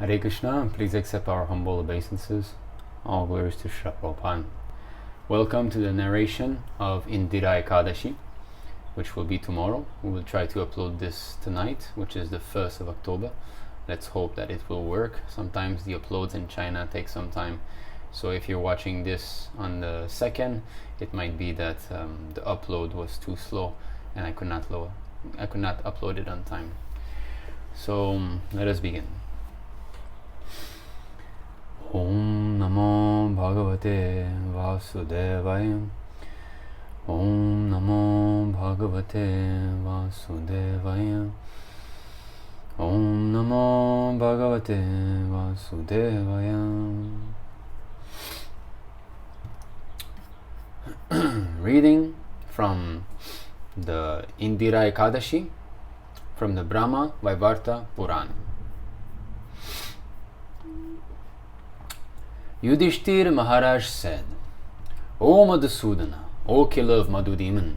Hare Krishna, please accept our humble obeisances. All glories to Śrila Prabhupāda. Welcome to the narration of Indirā Ekādaśī, which will be tomorrow. We will try to upload this tonight, which is the 1st of October. Let's hope that it will work. Sometimes the uploads in China take some time. So if you're watching this on the 2nd, it might be that the upload was too slow and I could not upload it on time. So let us begin. Om Namo Bhagavate Vasudevaya. Om Namo Bhagavate Vasudevaya. Om Namo Bhagavate Vasudevaya. Reading from the Indirā Ekādaśī from the Brahma Vaivarta Purana. Yudhiṣṭhira Mahārāja said, O Madhusudana, O killer of Madhudemon,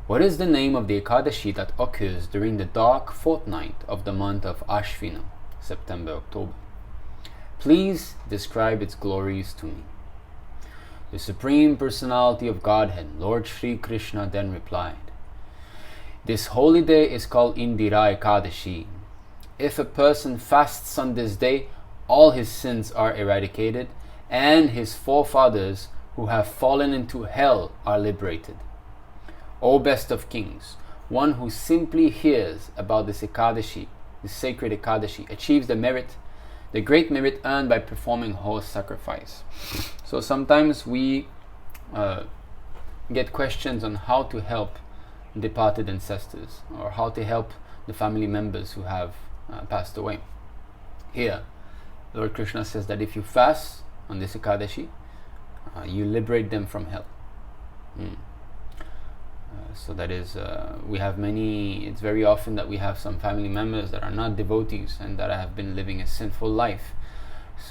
what is the name of the Ekādaśī that occurs during the dark fortnight of the month of Ashvina, September-October? Please describe its glories to me. The Supreme Personality of Godhead, Lord Śrī Kṛṣṇa, then replied, This holy day is called Indirā Ekādaśī. If a person fasts on this day, all his sins are eradicated, and his forefathers who have fallen into hell are liberated. O best of kings, one who simply hears about this Ekādaśī, the sacred Ekādaśī, achieves the great merit earned by performing horse sacrifice. So sometimes we get questions on how to help departed ancestors, or how to help the family members who have passed away. Here, Lord Krishna says that if you fast on this Ekādaśī, you liberate them from hell. So that is, we have many, it's very often that we have some family members that are not devotees and that have been living a sinful life.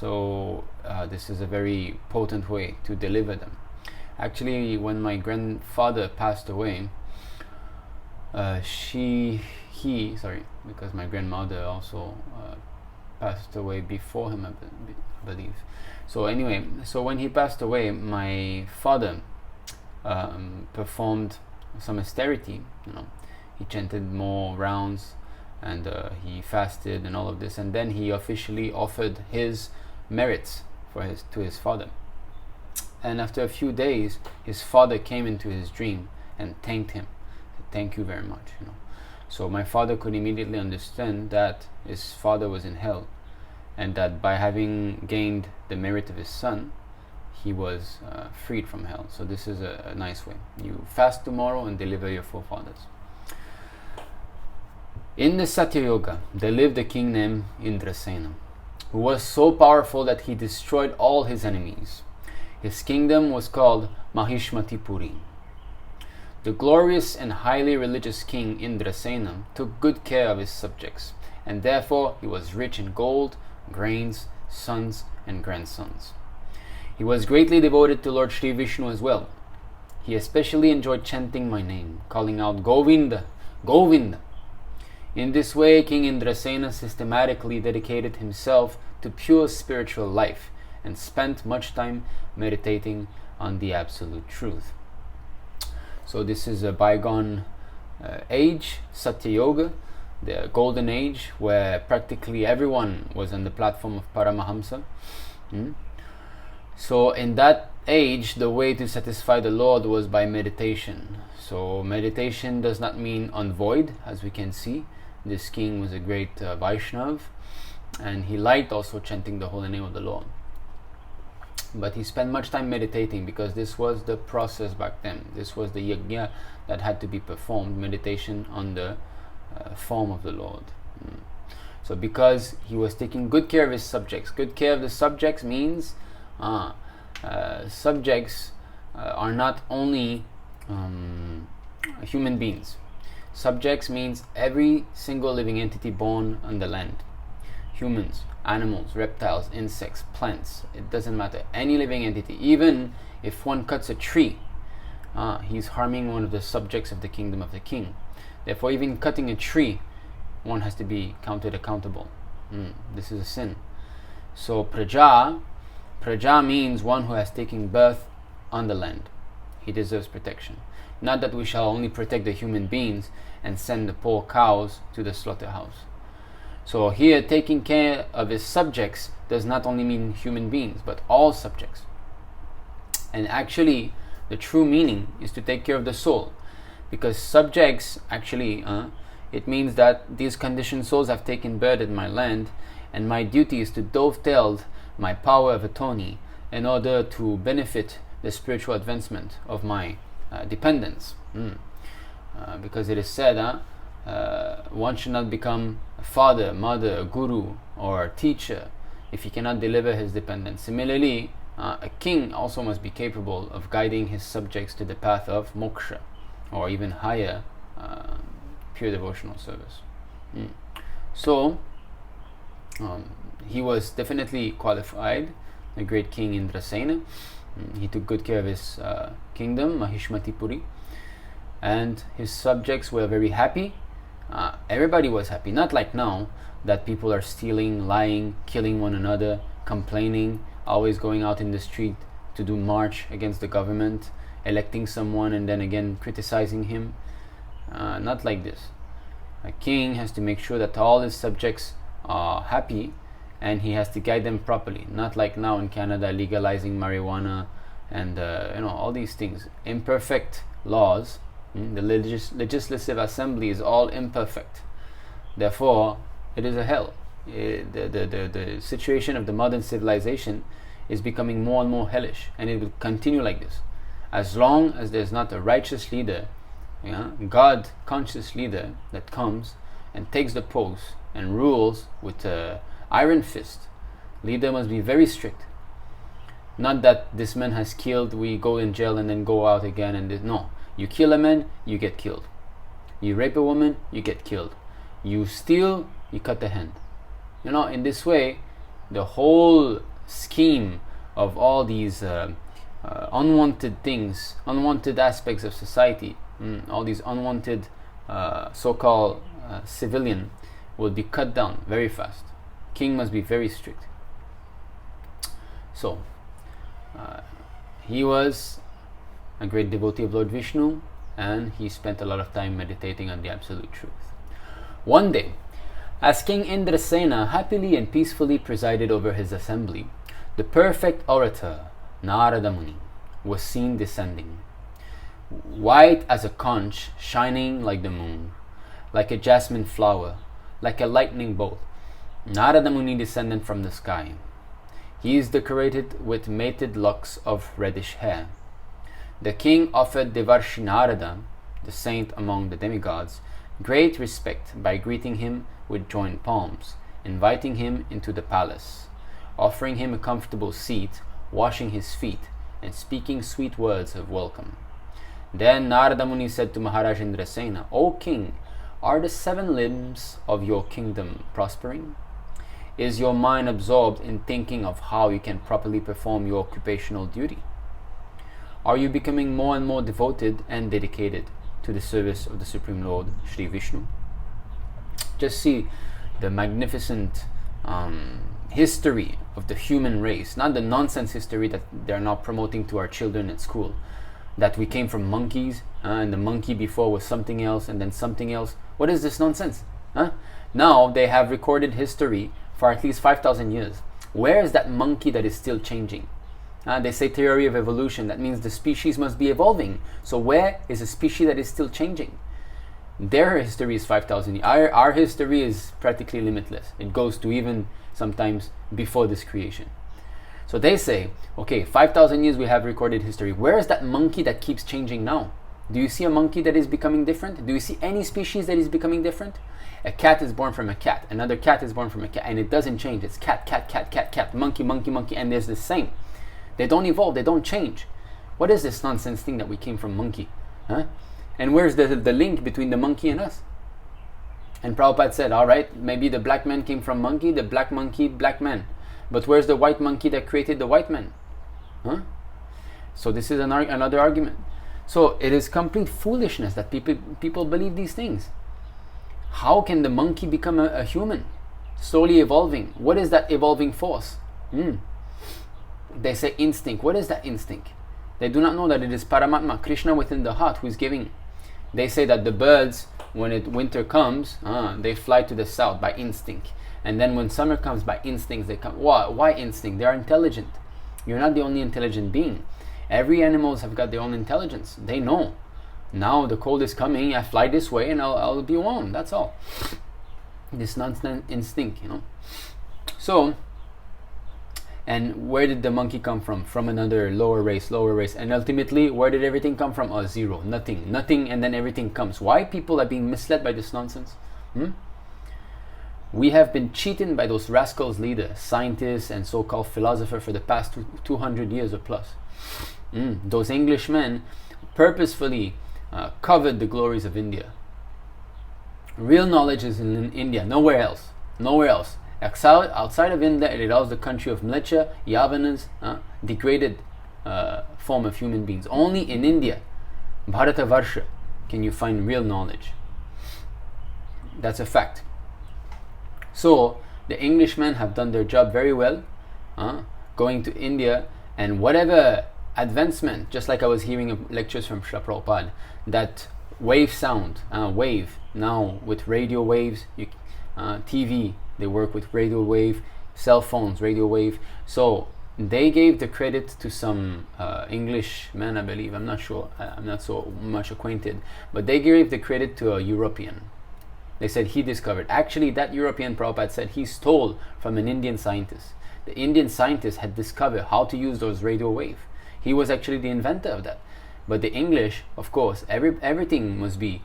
So this is a very potent way to deliver them. Actually, when my grandfather passed away, because my grandmother also passed away before him, I believe. So anyway, so when he passed away, my father performed some austerity. He chanted more rounds, and he fasted and all of this, and then he officially offered his merits to his father. And after a few days, his father came into his dream and thanked him. Thank you very much. So my father could immediately understand that his father was in hell, and that by having gained the merit of his son, he was freed from hell. So this is a nice way. You fast tomorrow and deliver your forefathers. In the Satya-yuga, there lived a king named Indrasena, who was so powerful that he destroyed all his enemies. His kingdom was called Māhīṣmatī. The glorious and highly religious king Indrasena took good care of his subjects, and therefore he was rich in gold, grains, sons and grandsons. He was greatly devoted to Lord Śrī Vishnu as well. He especially enjoyed chanting my name, calling out Govinda, Govinda. In this way, King Indrasena systematically dedicated himself to pure spiritual life and spent much time meditating on the absolute truth. So this is a bygone age, Satya-yuga, the golden age, where practically everyone was on the platform of Paramahamsa. So in that age, the way to satisfy the Lord was by meditation. So meditation does not mean unvoid, as we can see. This king was a great Vaishnav, and he liked also chanting the holy name of the Lord. But he spent much time meditating, because this was the process back then. This was the yajna that had to be performed, meditation on the form of the Lord. So because he was taking good care of his subjects, good care of the subjects means subjects are not only human beings. Subjects means every single living entity born on the land. Humans, animals, reptiles, insects, plants, it doesn't matter. Any living entity, even if one cuts a tree, he's harming one of the subjects of the kingdom of the king. Therefore, even cutting a tree, one has to be counted accountable. This is a sin. So praja means one who has taken birth on the land. He deserves protection. Not that we shall only protect the human beings and send the poor cows to the slaughterhouse. So here, taking care of his subjects does not only mean human beings, but all subjects. And actually, the true meaning is to take care of the soul. Because subjects, actually, it means that these conditioned souls have taken birth in my land, and my duty is to dovetail my power of attorney in order to benefit the spiritual advancement of my dependents. Because it is said, one should not become a father, mother, a guru, or a teacher if he cannot deliver his dependents. Similarly, a king also must be capable of guiding his subjects to the path of moksha, or even higher pure devotional service. So, he was definitely qualified, the great king Indrasena. He took good care of his kingdom, Māhīṣmatī, and his subjects were very happy. Everybody was happy, not like now that people are stealing, lying, killing one another, complaining, always going out in the street to do march against the government, electing someone and then again criticizing him. Not like this. A king has to make sure that all his subjects are happy, and he has to guide them properly. Not like now in Canada, legalizing marijuana and all these things. Imperfect laws. The legislative assembly is all imperfect. Therefore, it is a hell. The situation of the modern civilization is becoming more and more hellish, and it will continue like this. As long as there's not a righteous leader, God-conscious leader that comes and takes the post and rules with an iron fist, leader must be very strict. Not that this man has killed, we go in jail and then go out again. No, you kill a man, you get killed. You rape a woman, you get killed. You steal, you cut the hand. In this way, the whole scheme of all these unwanted things, unwanted aspects of society, all these unwanted so-called civilian will be cut down very fast. King must be very strict. So, he was a great devotee of Lord Vishnu, and he spent a lot of time meditating on the absolute truth. One day, as King Indrasena happily and peacefully presided over his assembly, the perfect orator, Nārada Muni, was seen descending. White as a conch, shining like the moon, like a jasmine flower, like a lightning bolt, Nārada Muni descended from the sky. He is decorated with mated locks of reddish hair. The king offered Devarshi Nārada, the saint among the demigods, great respect by greeting him with joined palms, inviting him into the palace, offering him a comfortable seat, washing his feet, and speaking sweet words of welcome. Then Nārada Muni said to Mahārāja Indrasena, "O king, are the 7 limbs of your kingdom prospering? Is your mind absorbed in thinking of how you can properly perform your occupational duty? Are you becoming more and more devoted and dedicated to the service of the Supreme Lord Śrī Vishnu?" Just see the magnificent history of the human race, not the nonsense history that they're now promoting to our children at school, that we came from monkeys, and the monkey before was something else, and then something else. What is this nonsense? Now they have recorded history for at least 5,000 years. Where is that monkey that is still changing? They say theory of evolution. That means the species must be evolving. So where is a species that is still changing? Their history is 5,000 years. Our history is practically limitless. It goes to even sometimes before this creation. So they say, okay, 5,000 years we have recorded history. Where is that monkey that keeps changing now? Do you see a monkey that is becoming different? Do you see any species that is becoming different? A cat is born from a cat. Another cat is born from a cat. And it doesn't change. It's cat, cat, cat, cat, cat, monkey, monkey, monkey. And there's the same. They don't evolve. They don't change. What is this nonsense thing that we came from monkey? And where's the link between the monkey and us? And Prabhupada said, all right, maybe the black man came from monkey, the black monkey, black man. But where's the white monkey that created the white man? So this is another argument. So it is complete foolishness that people believe these things. How can the monkey become a human? slowly evolving. What is that evolving force? They say instinct. What is that instinct? They do not know that it is Paramatma, Krishna within the heart, who is giving. They say that the birds, when winter comes, they fly to the south by instinct. And then when summer comes, by instincts they come. Why instinct? They are intelligent. You're not the only intelligent being. Every animals have got their own intelligence. They know. Now the cold is coming, I fly this way and I'll be warm. That's all. This nonsense instinct, So, and where did the monkey come from? From another lower race. And ultimately, where did everything come from? Zero. Nothing, and then everything comes. Why people are being misled by this nonsense? We have been cheated by those rascals leaders, scientists and so-called philosophers for the past 200 years or plus. Those Englishmen purposefully covered the glories of India. Real knowledge is in India, nowhere else. Outside of India, it is the country of Mlecha, Yavanas, degraded form of human beings. Only in India, Bharatavarsha, can you find real knowledge. That's a fact. So, the Englishmen have done their job very well, going to India, and whatever advancement, just like I was hearing lectures from Srila Prabhupāda, that wave sound, wave, now with radio waves, TV, they work with radio wave, cell phones, radio wave. So they gave the credit to some Englishmen, I believe, I'm not sure, I'm not so much acquainted, but they gave the credit to a European. They said he discovered. Actually, that European Prabhupada said he stole from an Indian scientist. The Indian scientist had discovered how to use those radio wave. He was actually the inventor of that. But the English, of course, everything must be,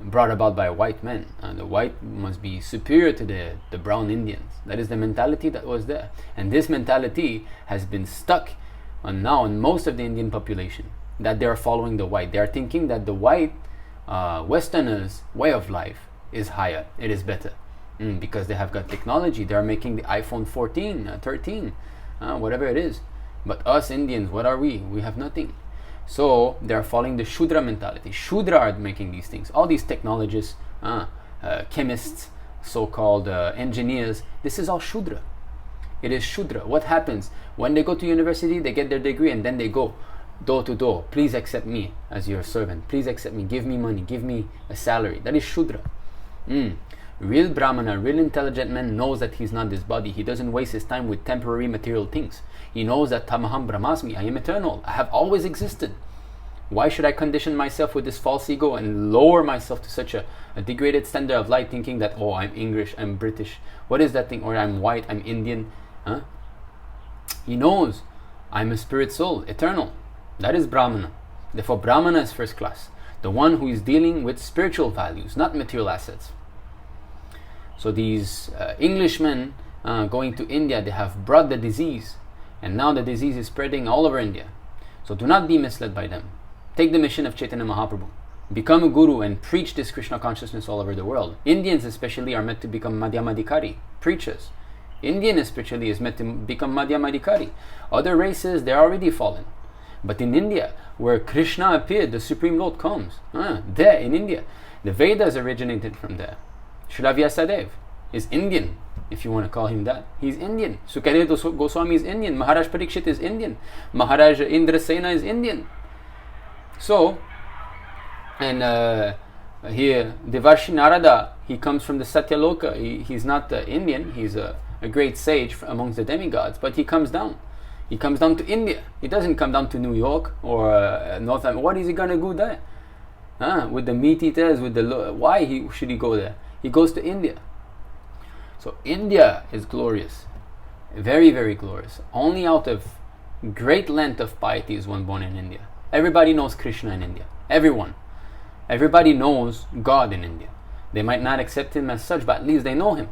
brought about by white men. The white must be superior to the brown Indians. That is the mentality that was there. And this mentality has been stuck now in most of the Indian population, that they are following the white. They are thinking that the white Westerners' way of life is higher, it is better. Because they have got technology. They are making the iPhone 14, 13, whatever it is. But us Indians, what are we? We have nothing. So they are following the Shudra mentality. Shudra are making these things. All these technologists, chemists, so-called engineers, this is all Shudra. It is Shudra. What happens? When they go to university, they get their degree and then they go door to door. Please accept me as your servant. Please accept me. Give me money. Give me a salary. That is Shudra. Real Brahmana, real intelligent man knows that he's not this body. He doesn't waste his time with temporary material things. He knows that Tamaham Brahmasmi, I am eternal. I have always existed. Why should I condition myself with this false ego and lower myself to such a degraded standard of life, thinking that, oh, I'm English, I'm British. What is that thing? Or I'm white, I'm Indian. He knows I'm a spirit soul, eternal. That is Brahmana. Therefore, Brahmana is first class. The one who is dealing with spiritual values, not material assets. So these Englishmen going to India, they have brought the disease, and now the disease is spreading all over India. So do not be misled by them. Take the mission of Chaitanya Mahaprabhu. Become a guru and preach this Krishna consciousness all over the world. Indians especially are meant to become Madhyamadikari, preachers. Indian especially is meant to become Madhyamadikari. Other races, they're already fallen. But in India, where Krishna appeared, the Supreme Lord comes. There in India. The Vedas originated from there. Śrila Vyasadeva is Indian, if you want to call him that. He's Indian. Sukadeva Goswami is Indian. Maharaj Parikshit is Indian. Mahārāja Indrasena is Indian. So, and here, Devarshi Nārada, he comes from the Satya-yuga. He's not Indian. He's a great sage amongst the demigods, but he comes down. He comes down to India. He doesn't come down to New York or North America. What is he going to do there? With the meat eaters, with the... Why should he go there? He goes to India. So India is glorious. Very, very glorious. Only out of great length of piety is one born in India. Everybody knows Krishna in India. Everyone. Everybody knows God in India. They might not accept him as such, but at least they know him.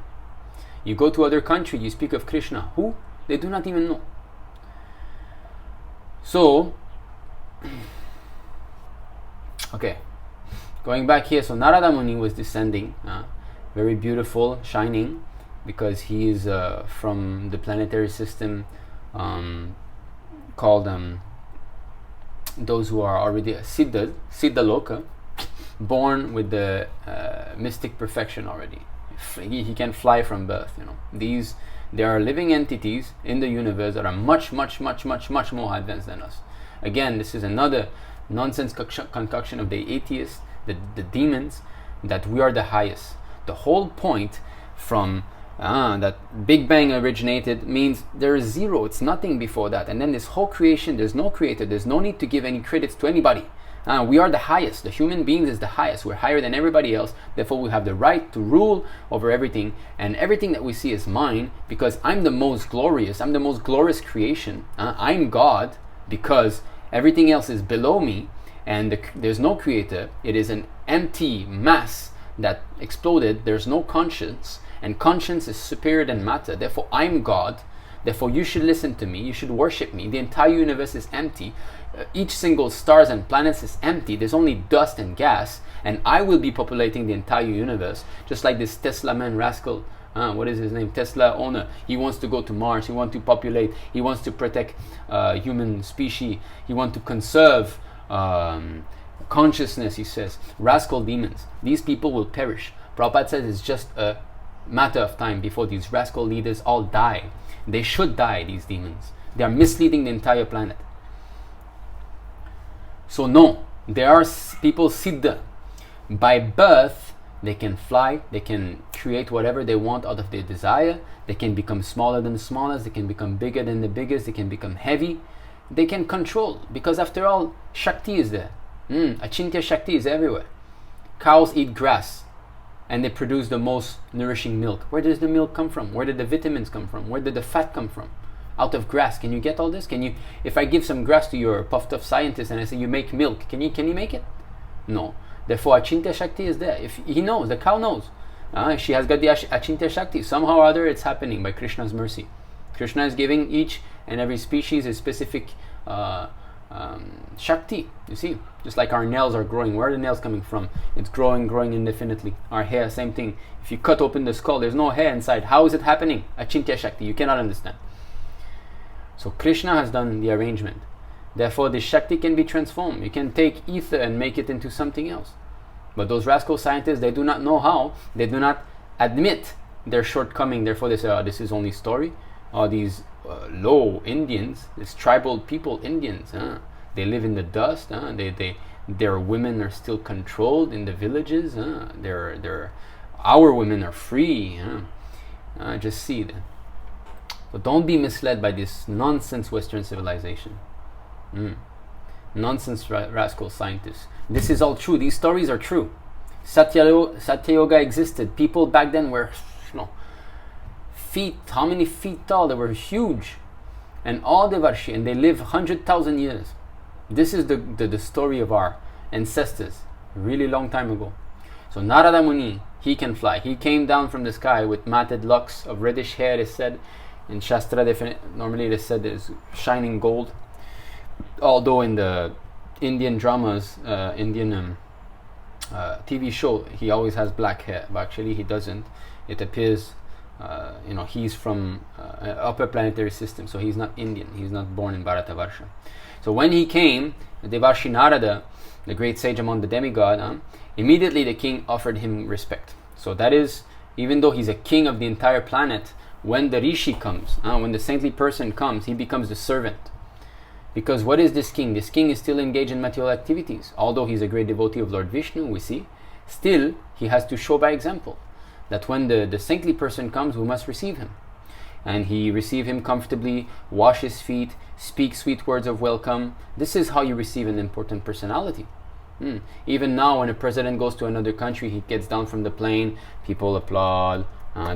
You go to other country, you speak of Krishna. Who? They do not even know. So, okay. Going back here, so Nārada Muni was descending, very beautiful, shining, because he is from the planetary system called those who are already Siddha Loka, born with the mystic perfection already, he can fly from birth. There are living entities in the universe that are much more advanced than us. Again, this is another nonsense concoction of the atheists, the demons, that we are the highest. The whole point from that Big Bang originated means there is zero, it's nothing before that. And then this whole creation, there's no creator, there's no need to give any credits to anybody. We are the highest. The human beings is the highest. We're higher than everybody else. Therefore, we have the right to rule over everything. And everything that we see is mine because I'm the most glorious. I'm the most glorious creation. I'm God because everything else is below me. And there's no creator. It is an empty mass that exploded. There's no conscience. And conscience is superior than matter. Therefore, I'm God. Therefore, you should listen to me. You should worship me. The entire universe is empty. Each single stars and planets is empty. There's only dust and gas, and I will be populating the entire universe, just like this Tesla man rascal. What is his name? Tesla owner. He wants to go to Mars. He wants to populate. He wants to protect human species. He wants to conserve consciousness. He says, rascal demons. These people will perish. Prabhupada says it's just a matter of time before these rascal leaders all die. They should die, these demons. They are misleading the entire planet. So no, there are people siddha. By birth, they can fly, they can create whatever they want out of their desire, they can become smaller than the smallest, they can become bigger than the biggest, they can become heavy, they can control, because after all, Shakti is there. Achintya Shakti is everywhere. Cows eat grass, and they produce the most nourishing milk. Where does the milk come from? Where did the vitamins come from? Where did the fat come from? Out of grass. Can you get all this? Can you, if I give some grass to your puffed up scientist and I say you make milk, can you make it? No. Therefore Achintya Shakti is there. If he knows, the cow knows. She has got the Achintya Shakti. Somehow or other it's happening by Krishna's mercy. Krishna is giving each and every species a specific Shakti. You see, just like our nails are growing. Where are the nails coming from? It's growing indefinitely. Our hair, same thing. If you cut open the skull, there's no hair inside. How is it happening? Achintya Shakti. You cannot understand. So Krishna has done the arrangement. Therefore, the Shakti can be transformed. You can take ether and make it into something else. But those rascal scientists, they do not know how. They do not admit their shortcoming. Therefore, they say, this is only story. These low Indians, these tribal people, Indians, they live in the dust. Their women are still controlled in the villages. Our women are free. Just see that. But don't be misled by this nonsense Western civilization. Nonsense rascal scientists. This is all true. These stories are true. Satya-yuga existed. People back then were, feet, how many feet tall? They were huge. And all Devarshi, and they live 100,000 years. This is the story of our ancestors, really long time ago. So Nārada Muni, he can fly. He came down from the sky with matted locks of reddish hair, it is said. In Shastra, normally it is said there's shining gold. Although in the Indian dramas, Indian TV show, he always has black hair. But actually he doesn't. It appears, he's from upper planetary system. So he's not Indian. He's not born in Bharatavarsha. So when he came, Devarshi Narada, the great sage among the demigod, immediately the king offered him respect. So that is, even though he's a king of the entire planet, when the rishi comes, when the saintly person comes, he becomes the servant. Because what is this king? This king is still engaged in material activities. Although he's a great devotee of Lord Vishnu, we see, still he has to show by example that when the saintly person comes, we must receive him. And he receive him comfortably, wash his feet, speak sweet words of welcome. This is how you receive an important personality. Even now when a president goes to another country, he gets down from the plane, people applaud,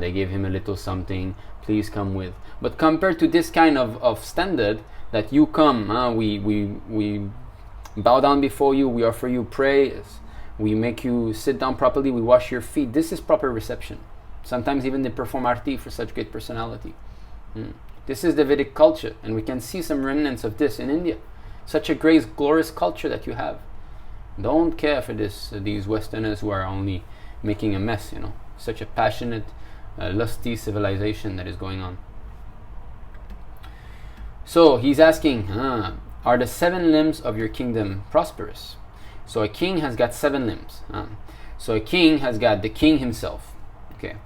they give him a little something, please come with. But compared to this kind of standard, that you come, we bow down before you, we offer you praise, we make you sit down properly, we wash your feet. This is proper reception. Sometimes even they perform arti for such great personality. This is the Vedic culture, and we can see some remnants of this in India. Such a great, glorious culture that you have. Don't care for these Westerners who are only making a mess, Such a passionate, lusty civilization that is going on. So he's asking, are the 7 limbs of your kingdom prosperous? So a king has got 7 limbs. So a king has got the king himself. Okay.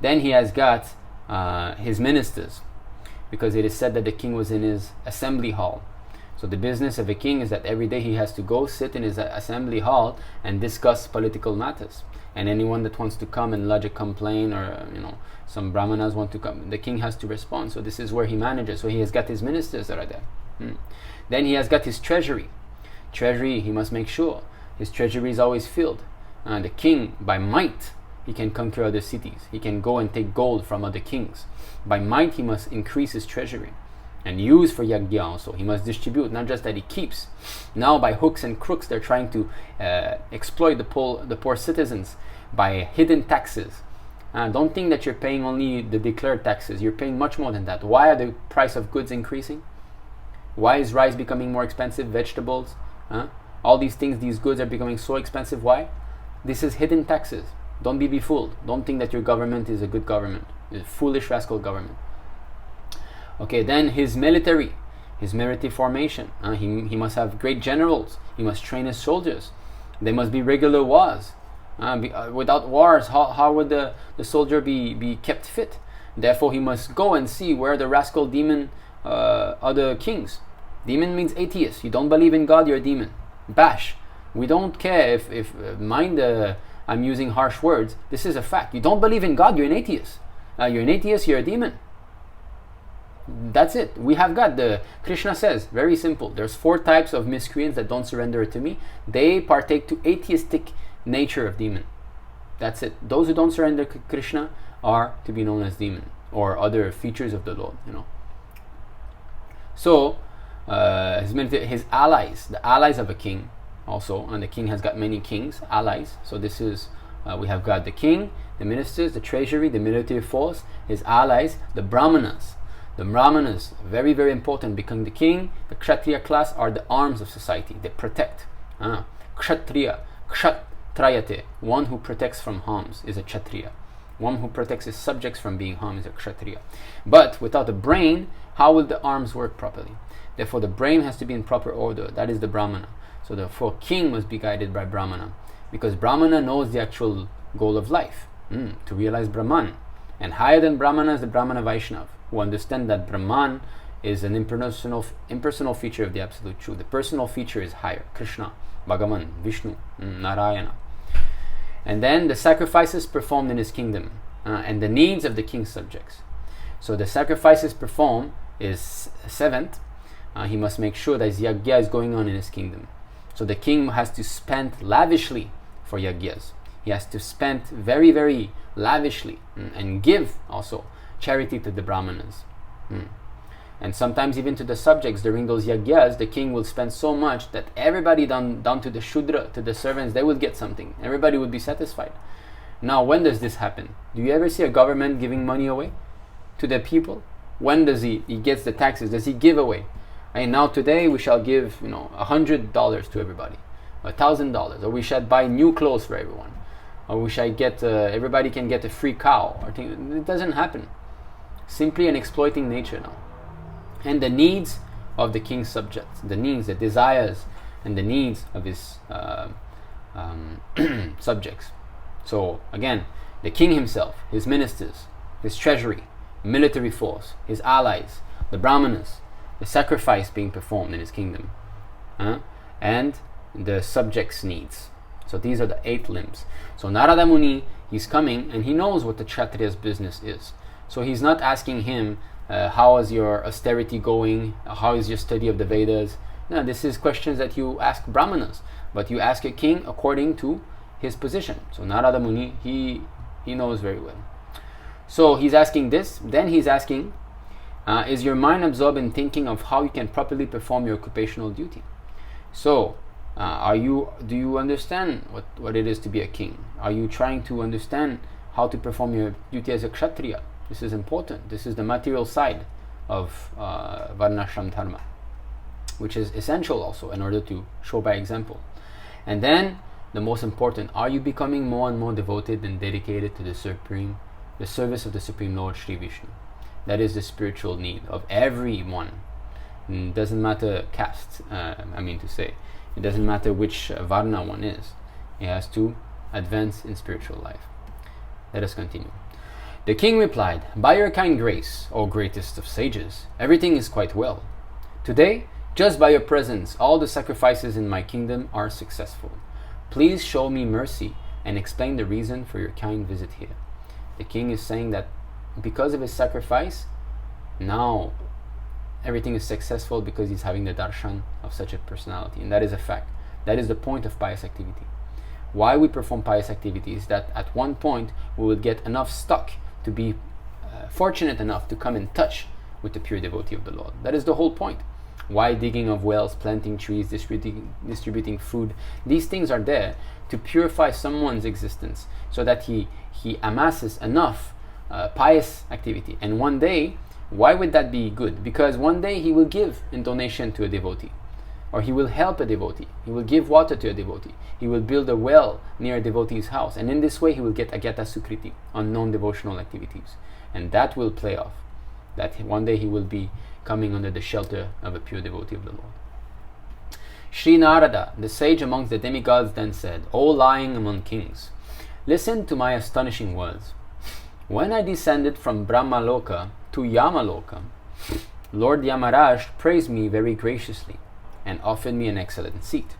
Then he has got his ministers, because it is said that the king was in his assembly hall. So the business of a king is that every day he has to go sit in his assembly hall and discuss political matters. And anyone that wants to come and lodge a complaint, or some brahmanas want to come, the king has to respond. So this is where he manages. So he has got his ministers that are there. Then he has got his treasury. Treasury, he must make sure his treasury is always filled. The king, by might, he can conquer other cities. He can go and take gold from other kings. By might, he must increase his treasury and use for yagya also. He must distribute, not just that he keeps. Now by hooks and crooks, they're trying to exploit the poor citizens by hidden taxes. Don't think that you're paying only the declared taxes. You're paying much more than that. Why are the price of goods increasing? Why is rice becoming more expensive? Vegetables? All these things, these goods are becoming so expensive. Why? This is hidden taxes. Don't be befooled. Don't think that your government is a good government. It's a foolish, rascal government. Okay, then his military formation. He must have great generals. He must train his soldiers. There must be regular wars. Without wars, how would the soldier be kept fit? Therefore, he must go and see where the rascal demon are the kings. Demon means atheist. You don't believe in God, you're a demon. Bash. We don't care if mind I'm using harsh words. This is a fact. You don't believe in God, you're an atheist. You're an atheist, you're a demon. That's it. We have got Krishna says, very simple. There's 4 types of miscreants that don't surrender to me. They partake to atheistic nature of demon. That's it. Those who don't surrender to Krishna are to be known as demon, or other features of the Lord, So, his allies, the allies of a king also, and the king has got many kings, allies. So this is, we have got the king, the ministers, the treasury, the military force, his allies, the brahmanas. The brahmanas, very, very important, because the king, the kshatriya class, are the arms of society. They protect. Kshatriya, kshatrayate, one who protects from harms is a kshatriya. One who protects his subjects from being harmed is a kshatriya. But without a brain, how will the arms work properly? Therefore, the brain has to be in proper order. That is the brahmana. So therefore, king must be guided by brahmana, because brahmana knows the actual goal of life, to realize Brahman. And higher than brahmana is the Brahmana Vaishnav, who understand that Brahman is an impersonal feature of the Absolute Truth. The personal feature is higher. Krishna, Bhagavan, Vishnu, Narayana. And then the sacrifices performed in his kingdom, and the needs of the king's subjects. So the sacrifices performed is 7th. He must make sure that his yagya is going on in his kingdom. So the king has to spend lavishly for yagyas. He has to spend very, very lavishly, and give also charity to the brahmanas. And sometimes even to the subjects during those yagyas, the king will spend so much that everybody down to the shudra, to the servants, they will get something. Everybody would be satisfied. Now, when does this happen? Do you ever see a government giving money away to the people? When does he gets the taxes? Does he give away? And now today we shall give $100 to everybody, $1,000, or we shall buy new clothes for everyone, or we shall get everybody can get a free cow. It doesn't happen. Simply an exploiting nature now. And the needs of the king's subjects, the needs, the desires, and the needs of his subjects. So again, the king himself, his ministers, his treasury, military force, his allies, the brahmanas, the sacrifice being performed in his kingdom, and the subjects' needs. So these are the 8 limbs. So Nārada Muni, he's coming and he knows what the Kshatriya's business is. So he's not asking him, how is your austerity going? How is your study of the Vedas? No, this is questions that you ask Brahmanas, but you ask a king according to his position. So Nārada Muni, he knows very well. So he's asking this. Then he's asking, is your mind absorbed in thinking of how you can properly perform your occupational duty? So, do you understand what it is to be a king? Are you trying to understand how to perform your duty as a kshatriya? This is important. This is the material side of varnashram dharma, which is essential also in order to show by example. And then, the most important, are you becoming more and more devoted and dedicated to the service of the Supreme Lord Śrī Vishnu? That is the spiritual need of everyone. It doesn't matter caste, It doesn't matter which varna one is. He has to advance in spiritual life. Let us continue. The king replied, "By your kind grace, O greatest of sages, everything is quite well. Today, just by your presence, all the sacrifices in my kingdom are successful. Please show me mercy and explain the reason for your kind visit here." The king is saying that because of his sacrifice, now everything is successful because he's having the darshan of such a personality. And that is a fact. That is the point of pious activity. Why we perform pious activities, that at one point we will get enough stock to be fortunate enough to come in touch with the pure devotee of the Lord. That is the whole point. Why digging of wells, planting trees, distributing food? These things are there to purify someone's existence so that he amasses enough pious activity. And one day, why would that be good? Because one day he will give in donation to a devotee, or he will help a devotee, he will give water to a devotee, he will build a well near a devotee's house, and in this way he will get agyata sukriti on non-devotional activities, and that will play off. That one day he will be coming under the shelter of a pure devotee of the Lord. Sri Nārada, the sage amongst the demigods, then said, "O lying among kings, listen to my astonishing words. When I descended from Brahmaloka to Yamaloka, Lord Yamaraj praised me very graciously and offered me an excellent seat.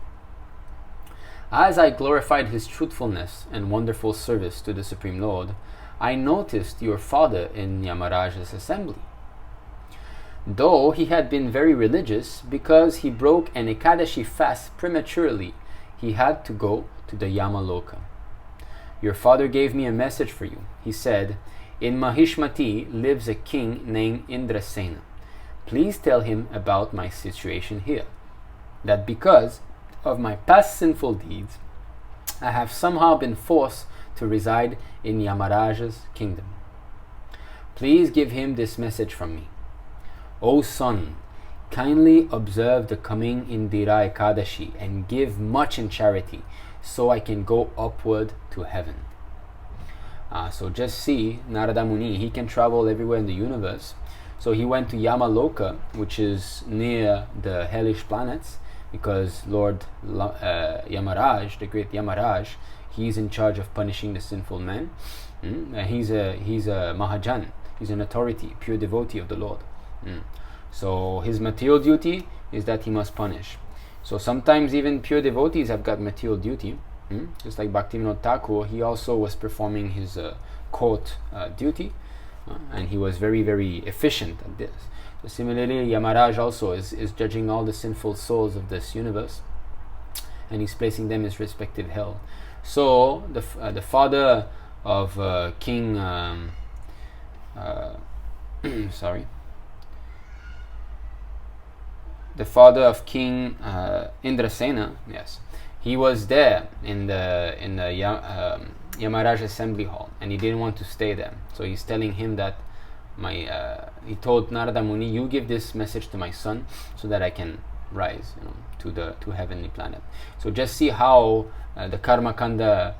As I glorified his truthfulness and wonderful service to the Supreme Lord, I noticed your father in Yamaraj's assembly. Though he had been very religious, because he broke an Ekādaśī fast prematurely, he had to go to the Yamaloka. Your father gave me a message for you. He said, 'In Māhīṣmatī lives a king named Indrasena. Please tell him about my situation here, that because of my past sinful deeds, I have somehow been forced to reside in Yamaraj's kingdom. Please give him this message from me. O son, kindly observe the coming Indirā Ekādaśī and give much in charity, so I can go upward to heaven.'" So just see, Nārada Muni, he can travel everywhere in the universe. So he went to Yamaloka, which is near the hellish planets, because Lord Yamaraj, the great Yamaraj, he's in charge of punishing the sinful man. He's a Mahajan, he's an authority, pure devotee of the Lord. So his material duty is that he must punish. So sometimes even pure devotees have got material duty. Just like Bhaktivinoda Thakur, he also was performing his court duty, and he was very, very efficient at this. So similarly, Yamaraj also is judging all the sinful souls of this universe, and he's placing them in his respective hell. So the father of King the father of King Indrasena, yes, he was there in the Yamaraj assembly hall, and he didn't want to stay there. So he's telling him that he told Nārada Muni, "You give this message to my son so that I can rise, to heavenly planet." So just see how the karma kanda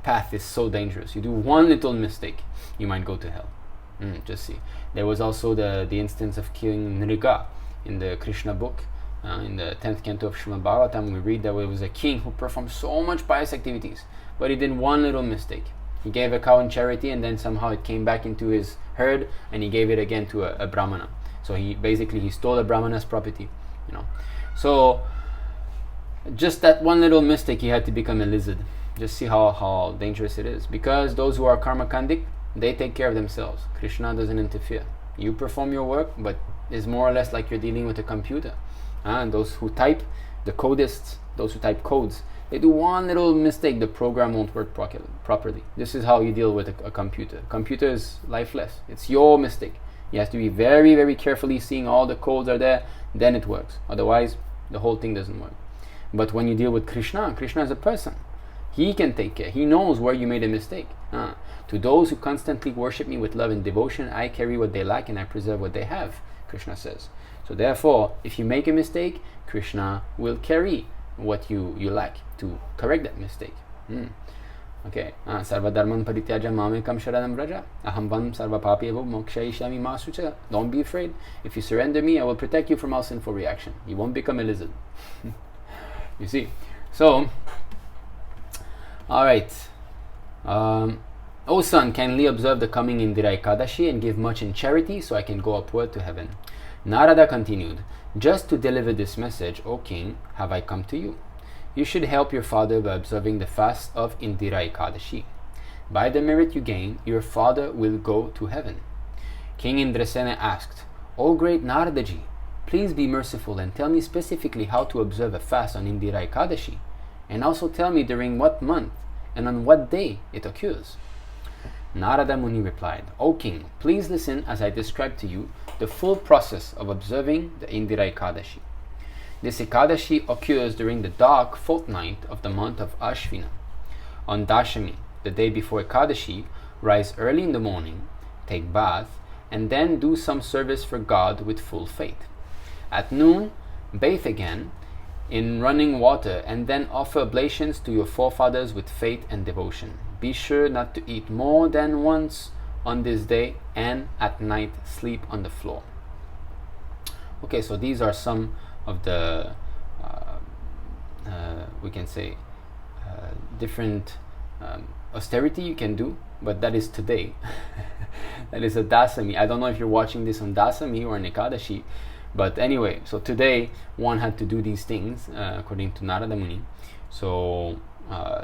path is so dangerous. You do one little mistake, you might go to hell. Just see. There was also the instance of King Nriga in the Krishna book. In the 10th canto of Srimad Bhagavatam, we read that there was a king who performed so much pious activities, but he did one little mistake. He gave a cow in charity, and then somehow it came back into his herd, and he gave it again to a brahmana. So he stole a brahmana's property. So just that one little mistake, he had to become a lizard. Just see how dangerous it is. Because those who are karma kandik, they take care of themselves. Krishna doesn't interfere. You perform your work, but it's more or less like you're dealing with a computer. And those who type, the codists, those who type codes, they do one little mistake, the program won't work properly. This is how you deal with a computer. Computer is lifeless. It's your mistake. You have to be very, very carefully seeing all the codes are there, then it works. Otherwise, the whole thing doesn't work. But when you deal with Krishna, Krishna is a person. He can take care. He knows where you made a mistake. To those who constantly worship me with love and devotion, I carry what they lack and I preserve what they have, Krishna says. So therefore, if you make a mistake, Krishna will carry what you lack to correct that mistake. Okay. Sarva dharman parityaja mamekam sharanam vraja aham vam sarva papyevo mokshayishyami ma sucha. Don't be afraid. If you surrender me, I will protect you from all sinful reaction. You won't become a lizard. You see. So, all right. O son, kindly observe the coming Indirā Ekādaśī and give much in charity so I can go upward to heaven. Narada continued, just to deliver this message, O king, have I come to you. You should help your father by observing the fast of Indirā Ekādaśī. By the merit you gain, your father will go to heaven. King Indrasena asked, O great Naradaji, please be merciful and tell me specifically how to observe a fast on Indirā Ekādaśī, and also tell me during what month and on what day it occurs. Nārada Muni replied, O king, please listen as I describe to you the full process of observing the Indirā Ekādaśī. This Ekādaśī occurs during the dark fortnight of the month of Ashvina. On Dashami, the day before Ekādaśī, rise early in the morning, take bath, and then do some service for God with full faith. At noon, bathe again in running water and then offer oblations to your forefathers with faith and devotion. Be sure not to eat more than once on this day, and at night sleep on the floor. Okay, so these are some of the we can say different austerity you can do, but that is today. That is a Dasami. I don't know if you're watching this on Dasami or on Ekadashi, but anyway, so today one had to do these things according to Nārada Muni. So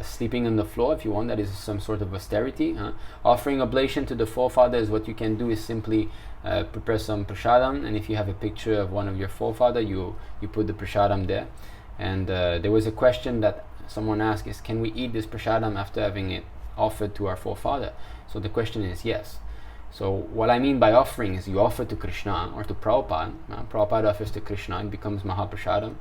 sleeping on the floor, if you want, that is some sort of austerity. Offering oblation to the forefathers, what you can do is simply prepare some prasadam, and if you have a picture of one of your forefather, you put the prasadam there. And there was a question that someone asked is, can we eat this prasadam after having it offered to our forefather? So the question is yes. So what I mean by offering is you offer to Krishna or to Prabhupada. Prabhupada offers to Krishna, it becomes Mahaprasadam.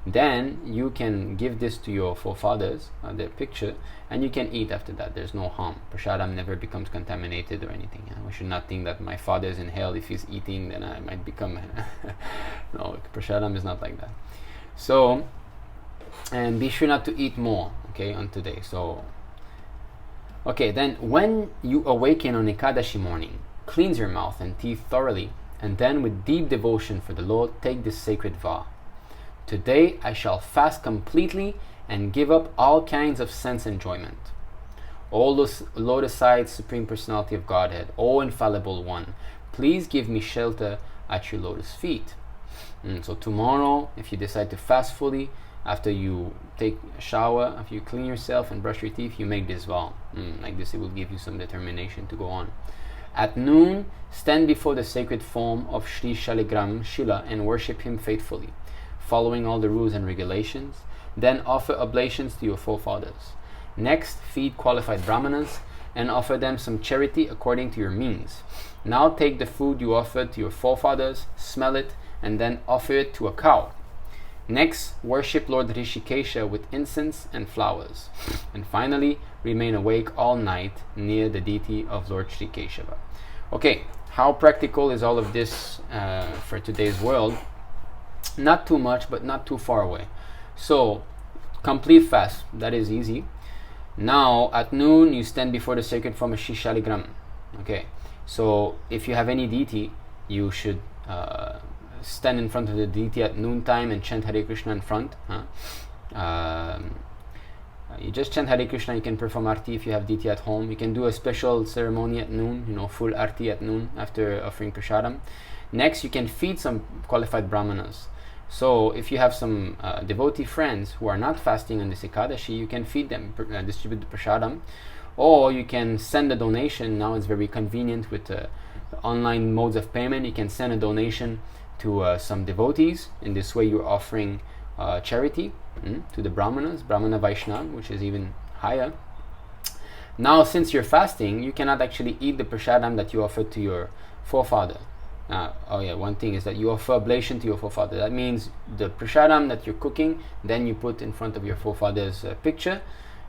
Then you can give this to your forefathers, their picture, and you can eat after that. There's no harm. Prasadam never becomes contaminated or anything. We should not think that my father is in hell. If he's eating, then I might become no, prasadam is not like that. So, and be sure not to eat more, okay, on today. So, okay, then when you awaken on Ekadashi morning, cleanse your mouth and teeth thoroughly, and then with deep devotion for the Lord, take this sacred vow. Today I shall fast completely and give up all kinds of sense enjoyment. O lotus-eyed Supreme Personality of Godhead, O Infallible One, please give me shelter at your lotus feet. So tomorrow, if you decide to fast fully, after you take a shower, after you clean yourself and brush your teeth, you make this vow. Like this, it will give you some determination to go on. At noon, stand before the sacred form of Śrī Śrila and worship him faithfully, following all the rules and regulations. Then offer oblations to your forefathers. Next, feed qualified brahmanas and offer them some charity according to your means. Now take the food you offered to your forefathers, smell it, and then offer it to a cow. Next, worship Lord Hrishikesha with incense and flowers. And finally, remain awake all night near the deity of Lord Śrī Kṛṣṇa. Okay, how practical is all of this for today's world? Not too much, but not too far away. So, complete fast, that is easy. Now, at noon, you stand before the sacred form of Śrī Shaligram. Okay, so if you have any deity, you should stand in front of the deity at noontime and chant Hare Krishna in front. You just chant Hare Krishna. You can perform arti if you have deity at home. You can do a special ceremony at noon, full arti at noon after offering prasadam. Next, you can feed some qualified brahmanas. So if you have some devotee friends who are not fasting on this Ekadashi, you can feed them, distribute the prasadam, or you can send a donation. Now it's very convenient with the online modes of payment. You can send a donation to some devotees. In this way, you're offering charity to the brahmanas, Brahmana Vaishnava, which is even higher. Now, since you're fasting, you cannot actually eat the prasadam that you offered to your forefather. One thing is that you offer oblation to your forefather. That means the prasadam that you're cooking, then you put in front of your forefather's picture,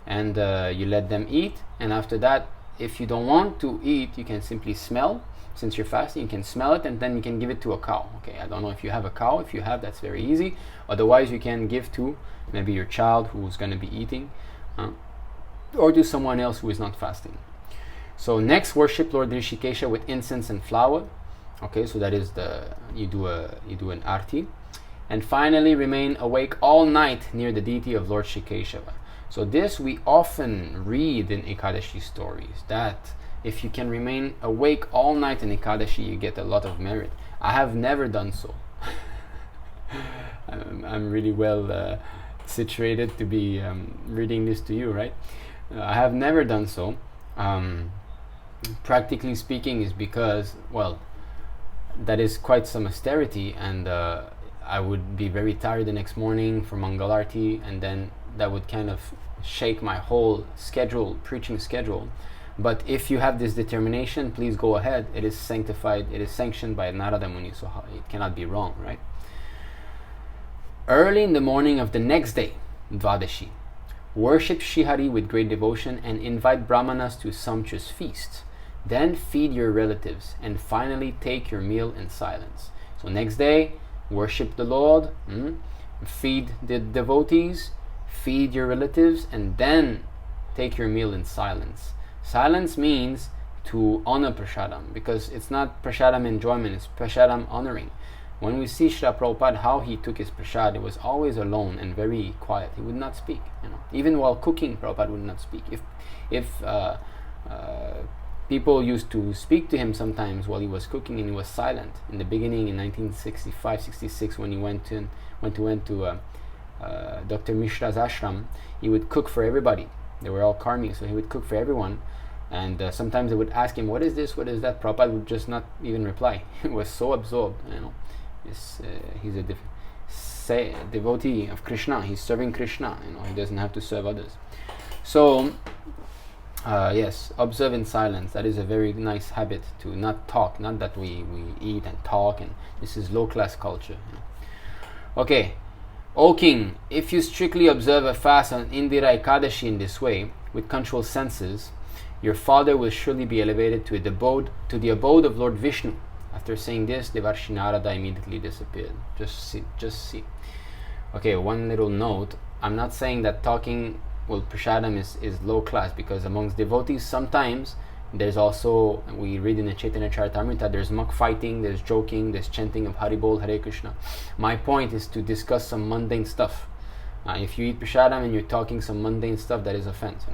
and you let them eat. And after that, if you don't want to eat, you can simply smell. Since you're fasting, you can smell it, and then you can give it to a cow. Okay, I don't know if you have a cow. If you have, that's very easy. Otherwise, you can give to maybe your child who's going to be eating, or to someone else who is not fasting. So next, worship Lord Hrishikesha with incense and flower. Okay, so that is you do an arti, and finally remain awake all night near the deity of Lord Śrī Kṛṣṇa. So this we often read in Ekādaśī stories, that if you can remain awake all night in Ekādaśī, you get a lot of merit. I have never done so. I'm really well situated to be reading this to you, right? I have never done so. Practically speaking, is because, well, that is quite some austerity, and I would be very tired the next morning for Mangalarti, and then that would kind of shake my whole schedule, preaching schedule. But if you have this determination, please go ahead. It is sanctified, it is sanctioned by Nārada Muni, so it cannot be wrong, right? Early in the morning of the next day, Dvadashi, worship Srihari with great devotion and invite brahmanas to a sumptuous feast. Then feed your relatives and finally take your meal in silence. So next day, worship the Lord, feed the devotees, feed your relatives, and then take your meal in silence. Silence means to honor prasadam, because it's not prasadam enjoyment, it's prasadam honoring. When we see Srila Prabhupada, how he took his prasad, it was always alone and very quiet. He would not speak. Even while cooking, Prabhupada would not speak. If people used to speak to him sometimes while he was cooking, and he was silent. In the beginning, in 1965-66, when he went to Dr. Mishra's ashram, he would cook for everybody. They were all karmis, so he would cook for everyone. And sometimes they would ask him, "What is this? What is that?" Prabhupada would just not even reply. He was so absorbed. He's a devotee of Krishna. He's serving Krishna. He doesn't have to serve others. So, yes, observe in silence. That is a very nice habit, to not talk. Not that we eat and talk, and this is low-class culture. Okay. O king, if you strictly observe a fast on Indirā Ekādaśī in this way, with controlled senses, your father will surely be elevated to the abode of Lord Vishnu. After saying this, Devarshi Narada immediately disappeared. Just see. Okay, one little note. I'm not saying that talking with prasadam is low class, because amongst devotees sometimes there's also, we read in the Chaitanya Charitamrita, there's muck fighting, there's joking, there's chanting of Haribol, Hare Krishna. My point is to discuss some mundane stuff. If you eat prasadam and you're talking some mundane stuff, that is offense.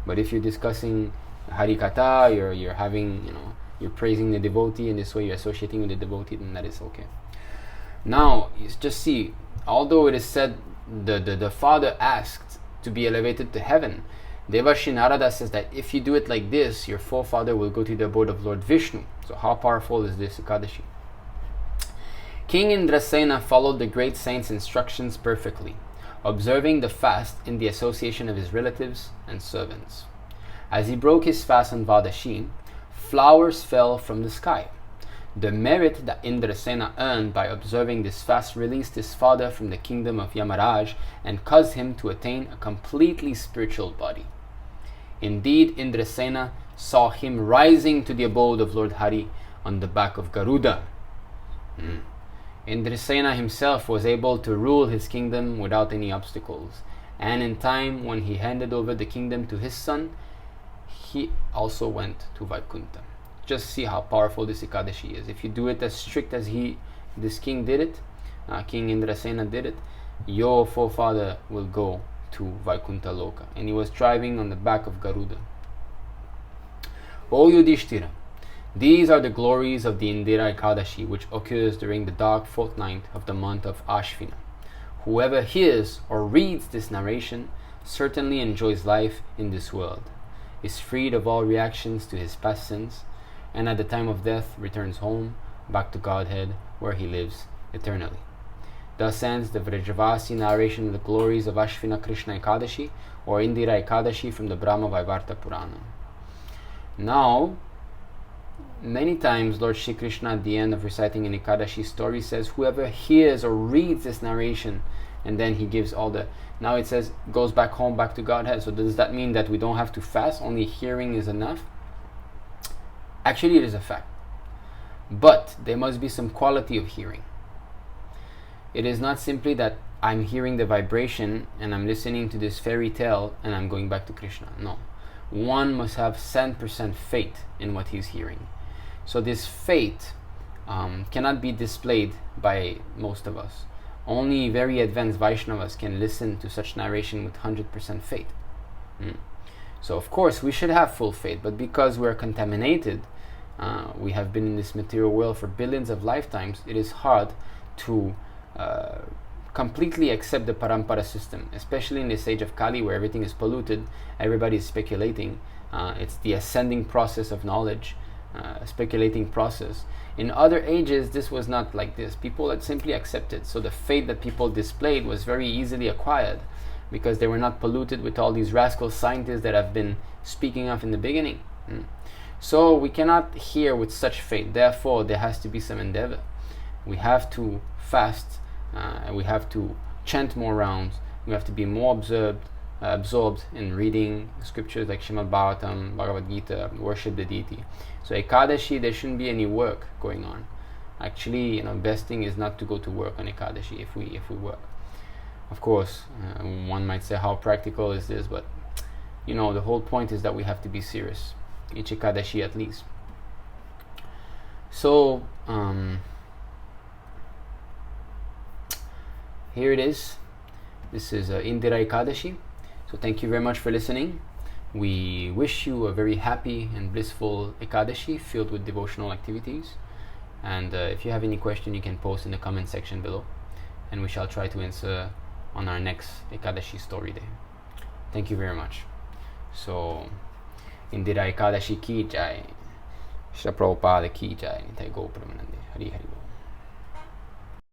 But if you're discussing Harikatha, you're having, you're praising the devotee, in this way you're associating with the devotee, then that is okay. Now, you just see, although it is said the father asked to be elevated to heaven, Devarshi Narada says that if you do it like this, your forefather will go to the abode of Lord Vishnu. So how powerful is this Ekādaśī? King Indrasena followed the great saint's instructions perfectly, observing the fast in the association of his relatives and servants. As he broke his fast on Dvadashi, flowers fell from the sky. The merit that Indrasena earned by observing this fast released his father from the kingdom of Yamaraj and caused him to attain a completely spiritual body. Indeed, Indrasena saw him rising to the abode of Lord Hari on the back of Garuḍa. Indrasena himself was able to rule his kingdom without any obstacles, and in time, when he handed over the kingdom to his son, he also went to Vaikuntha. Just see how powerful this Ekādaśī is. If you do it as strict as this king did it, King Indrasena did it, your forefather will go to Vaikuntha Loka. And he was driving on the back of Garuḍa. O Yudhiṣṭhira, these are the glories of the Indirā Ekādaśī, which occurs during the dark fortnight of the month of Ashvina. Whoever hears or reads this narration certainly enjoys life in this world, is freed of all reactions to his past sins, and at the time of death returns home, back to Godhead, where he lives eternally. Thus ends the Vrajavasi narration of the glories of Ashvina Krishna Ekādaśī, or Indirā Ekādaśī, from the Brahma Vaivarta Purana. Now, many times Lord Śrī Kṛṣṇa, at the end of reciting an Ekādaśī story, says, whoever hears or reads this narration, and then he gives all the... Now it says, goes back home, back to Godhead. So does that mean that we don't have to fast? Only hearing is enough? Actually, it is a fact. But there must be some quality of hearing. It is not simply that I'm hearing the vibration and I'm listening to this fairy tale and I'm going back to Krishna. No. One must have 100% faith in what he's hearing. So this faith cannot be displayed by most of us. Only very advanced Vaishnavas can listen to such narration with 100% faith. So of course we should have full faith, but because we're contaminated, we have been in this material world for billions of lifetimes, it is hard to completely accept the parampara system, especially in this age of Kali where everything is polluted, everybody is speculating. It's the ascending process of knowledge, speculating process. In other ages, this was not like this. People had simply accepted. So the faith that people displayed was very easily acquired because they were not polluted with all these rascal scientists that have been speaking of in the beginning. So we cannot hear with such faith. Therefore, there has to be some endeavor. We have to fast, and we have to chant more rounds. We have to be more absorbed in reading scriptures like Srimad Bhagavatam, Bhagavad Gita, worship the deity. So Ekadashi, there shouldn't be any work going on. Actually, best thing is not to go to work on Ekadashi if we work. Of course, one might say, how practical is this? But the whole point is that we have to be serious, each Ekadashi at least. So here it is. This is Indirā Ekādaśī. So thank you very much for listening. We wish you a very happy and blissful Ekadashi filled with devotional activities. And if you have any question, you can post in the comment section below, and we shall try to answer on our next Ekadashi story day. Thank you very much. So, Indirā Ekādaśī ki Jaya, Śrila Prabhupāda ki Jaya, Hari Hari.